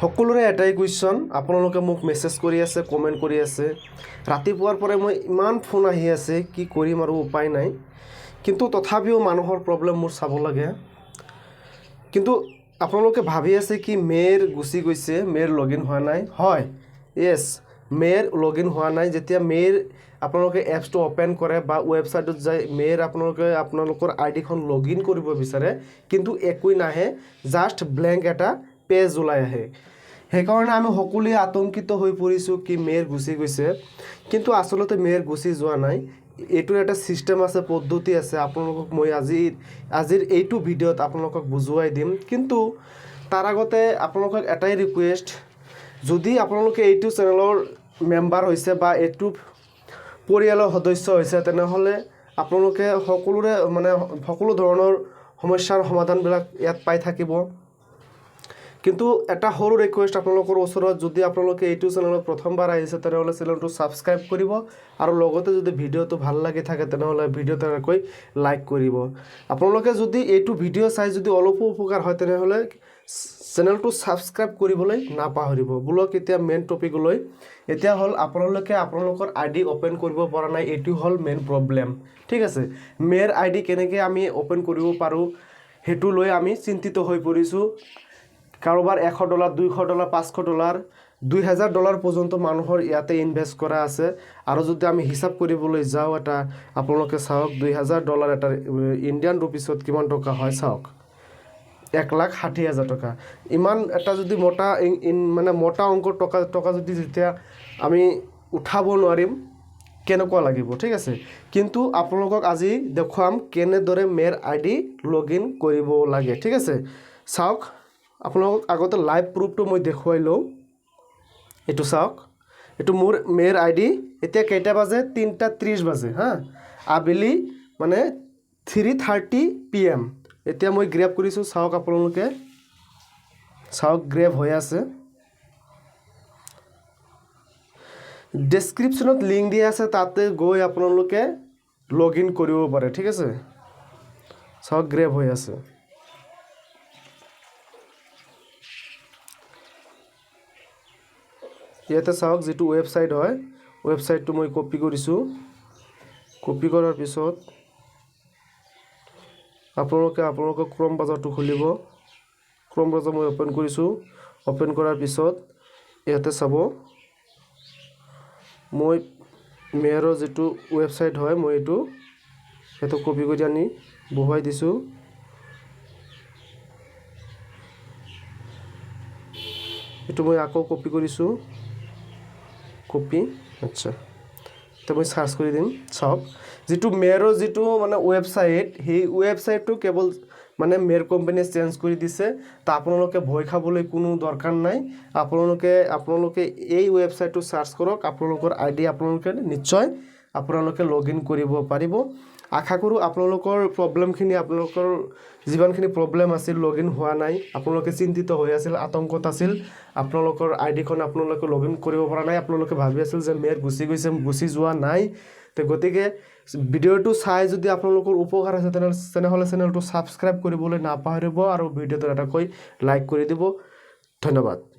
সকলোৰে এটাই কুৱেশ্যন আপোনালোকে মোক মেছেজ কৰি আছে কমেণ্ট কৰি আছে ৰাতিপুৱাৰ পৰাই মই ইমান ফোন আহি আছে কি কৰিম আৰু উপায় নাই কিন্তু তথাপিও মানুহৰ প্ৰবলেম মোৰ চাব লাগে কিন্তু আপোনালোকে ভাবি আছে কি মেৰ গুচি গৈছে মেৰ লগইন হোৱা নাই হয় ইয়েছ মেৰ লগইন হোৱা নাই যেতিয়া মেৰ আপোনালোকে এপছটো ওপেন কৰে বা ৱেবছাইটত যায় মেৰ আপোনালোকৰ আইডিখন লগইন কৰিব বিচাৰে কিন্তু একোই নাহে জাষ্ট ব্লেংক এটা পেজ ওলাই আহে সেইকাৰণে আমি সকলোৱে আতংকিত হৈ পৰিছোঁ কি মেৰ গুচি গৈছে কিন্তু আসলতে মেৰ গুচি যোৱা নাই এইটো এটা সিস্টেম আছে পদ্ধতি আছে আপোনালোকক মই আজিৰ এইটো ভিডিঅ'ত আপোনালোকক বুজুৱাই দিম কিন্তু তাৰ আগতে আপোনালোকক এটাই ৰিকুৱেষ্ট যদি আপোনালোকে এইটো চেনেলৰ মেম্বাৰ হৈছে বা এইটো পৰিয়ালৰ সদস্য হৈছে তেনেহ'লে আপোনালোকে সকলো ধৰণৰ সমস্যাৰ সমাধানবিলাক ইয়াত পাই থাকিব কিন্তু এটা সৰু ৰিকুৱেষ্ট আপোনালোকৰ ওচৰত যদি আপোনালোকে এইটো চেনেলত প্ৰথমবাৰ আহিছে তেনেহ'লে চেনেলটো ছাবস্ক্ৰাইব কৰিব আৰু লগতে যদি ভিডিঅ'টো ভাল লাগি থাকে তেনেহ'লে ভিডিঅ'টো এনেকৈ লাইক কৰিব আপোনালোকে যদি এইটো ভিডিঅ' চাই যদি অলপো উপকাৰ হয় তেনেহ'লে চেনেলটো ছাবস্ক্ৰাইব কৰিবলৈ নাপাহৰিব বলক এতিয়া মেইন টপিকলৈ এতিয়া হ'ল আপোনালোকে আপোনালোকৰ আইডি ওপেন কৰিব পৰা নাই এইটো হ'ল মেইন প্ৰব্লেম ঠিক আছে মেৰ আইডি কেনেকৈ আমি ওপেন কৰিব পাৰোঁ সেইটো লৈ আমি চিন্তিত হৈ পৰিছোঁ কাৰোবাৰ $100 $200 $500 $2000 পৰ্যন্ত মানুহৰ ইয়াতে ইনভেষ্ট কৰা আছে আৰু যদি আমি হিচাপ কৰিবলৈ যাওঁ এটা আপোনালোকে চাওক $2000 এটা ইণ্ডিয়ান ৰুপিছত কিমান টকা হয় চাওক 1,60,000 টকা ইমান এটা যদি মোটা অংকৰ টকা যদি যেতিয়া আমি উঠাব নোৱাৰিম কেনেকুৱা লাগিব ঠিক আছে কিন্তু আপোনালোকক আজি দেখুৱাম কেনেদৰে মেৰ আইডি লগইন কৰিব লাগে ঠিক আছে চাওক আপোনালোকক আগতে লাইভ প্ৰুফটো মই দেখুৱাই লওঁ এইটো চাওক এইটো মোৰ মেৰ আইডি এতিয়া কেইটা বাজে 3:30 বাজে হা আবেলি 3:30 PM এতিয়া মই গ্ৰেব কৰিছোঁ চাওক আপোনালোকে চাওক গ্ৰেব হৈ আছে ডেছক্ৰিপশ্যনত লিংক দিয়া আছে তাতে গৈ আপোনালোকে লগইন কৰিব পাৰে ঠিক আছে চাওক গ্ৰেব হৈ আছে ইয়াতে চাওক যেটো ৱেবছাইট হয় ৱেবছাইটটো মই কপি কৰিছোঁ কপি কৰাৰ পিছত আপোনালোকে ক্ৰম ব্ৰাউজাৰটো খুলিব ক্ৰম ব্ৰাউজাৰ মই ওপেন কৰিছোঁ ওপেন কৰাৰ পিছত ইয়াতে চাব মই মেৰৰ যেটো ৱেবছাইট হয় মই এইটো কপি কৰি আনি বহুৱাই দিছোঁ এইটো মই আকৌ কপি কৰিছোঁ কপি আচ্ছা তো মই সাৰ্চ কৰি দিম চাওক যেটো মেৰৰ যেটো ৱেবছাইট সেই ৱেবছাইটটো কেৱল মেৰ কোম্পানীয়ে চেঞ্জ কৰি দিছে তা আপোনালোকে ভয় খাবলৈ কোনো দৰকাৰ নাই আপোনালোকে এই ৱেবছাইটটো সাৰ্চ কৰক আপোনালোকৰ আইডি আপোনালোকে নিশ্চয় লগইন কৰিব পাৰিব আশা কৰোঁ আপোনালোকৰ প্ৰবলেমখিনি আপোনালোকৰ যিমানখিনি প্ৰবলেম আছিল লগইন হোৱা নাই আপোনালোকে চিন্তিত হৈ আছিল আতংকত আছিল আপোনালোকৰ আইডিখন আপোনালোকে লগইন কৰিব পৰা নাই আপোনালোকে ভাবি আছিল যে মেৰ গুচি গৈছে গুচি যোৱা নাই তো গতিকে ভিডিঅ'টো চাই যদি আপোনালোকৰ উপকাৰ আছে তেনেহ'লে চেনেলটো ছাবস্ক্ৰাইব কৰিবলৈ নাপাহৰিব আৰু ভিডিঅ'টো এটাকৈ লাইক কৰি দিব ধন্যবাদ